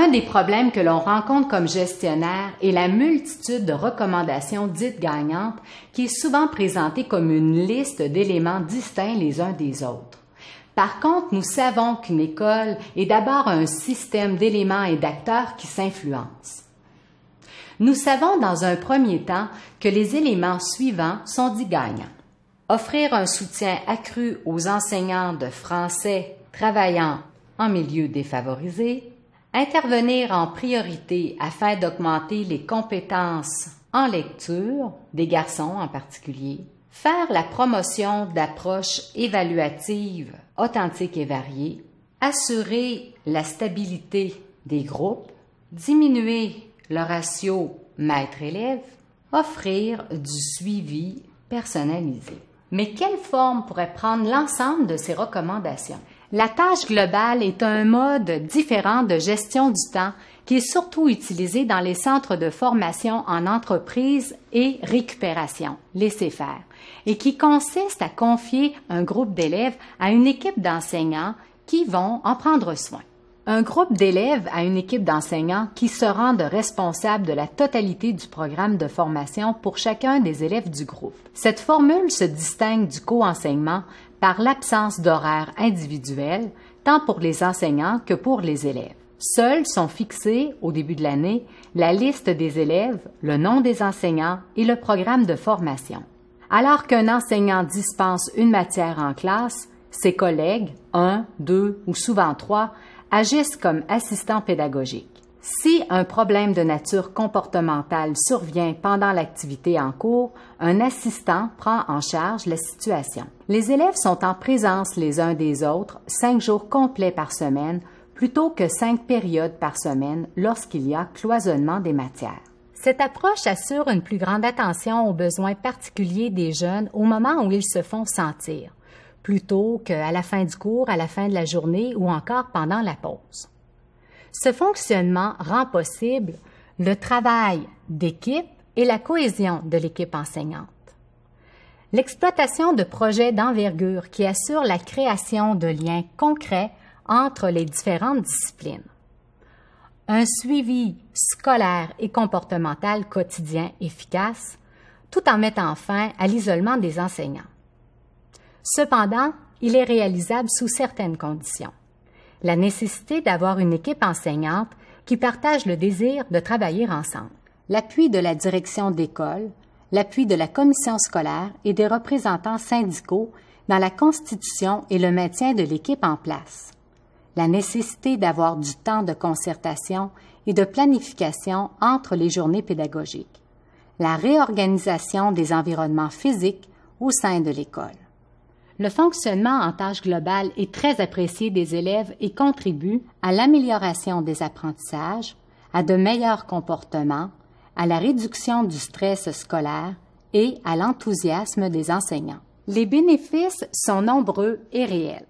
Un des problèmes que l'on rencontre comme gestionnaire est la multitude de recommandations dites gagnantes qui est souvent présentée comme une liste d'éléments distincts les uns des autres. Par contre, nous savons qu'une école est d'abord un système d'éléments et d'acteurs qui s'influencent. Nous savons dans un premier temps que les éléments suivants sont dits gagnants. Offrir un soutien accru aux enseignants de français travaillant en milieu défavorisé, intervenir en priorité afin d'augmenter les compétences en lecture, des garçons en particulier, faire la promotion d'approches évaluatives authentiques et variées, assurer la stabilité des groupes, diminuer le ratio maître-élève, offrir du suivi personnalisé. Mais quelle forme pourrait prendre l'ensemble de ces recommandations? La tâche globale est un mode différent de gestion du temps qui est surtout utilisé dans les centres de formation en entreprise et récupération, laisser faire, et qui consiste à confier un groupe d'élèves à une équipe d'enseignants qui vont en prendre soin. Un groupe d'élèves à une équipe d'enseignants qui se rendent responsables de la totalité du programme de formation pour chacun des élèves du groupe. Cette formule se distingue du co-enseignement par l'absence d'horaire individuel, tant pour les enseignants que pour les élèves. Seuls sont fixés, au début de l'année, la liste des élèves, le nom des enseignants et le programme de formation. Alors qu'un enseignant dispense une matière en classe, ses collègues, 1, 2 ou souvent 3, agissent comme assistants pédagogiques. Si un problème de nature comportementale survient pendant l'activité en cours, un assistant prend en charge la situation. Les élèves sont en présence les uns des autres 5 jours complets par semaine plutôt que 5 périodes par semaine lorsqu'il y a cloisonnement des matières. Cette approche assure une plus grande attention aux besoins particuliers des jeunes au moment où ils se font sentir, plutôt qu'à la fin du cours, à la fin de la journée ou encore pendant la pause. Ce fonctionnement rend possible le travail d'équipe et la cohésion de l'équipe enseignante. L'exploitation de projets d'envergure qui assurent la création de liens concrets entre les différentes disciplines. Un suivi scolaire et comportemental quotidien efficace, tout en mettant fin à l'isolement des enseignants. Cependant, il est réalisable sous certaines conditions. La nécessité d'avoir une équipe enseignante qui partage le désir de travailler ensemble. L'appui de la direction d'école, l'appui de la commission scolaire et des représentants syndicaux dans la constitution et le maintien de l'équipe en place. La nécessité d'avoir du temps de concertation et de planification entre les journées pédagogiques. La réorganisation des environnements physiques au sein de l'école. Le fonctionnement en tâche globale est très apprécié des élèves et contribue à l'amélioration des apprentissages, à de meilleurs comportements, à la réduction du stress scolaire et à l'enthousiasme des enseignants. Les bénéfices sont nombreux et réels.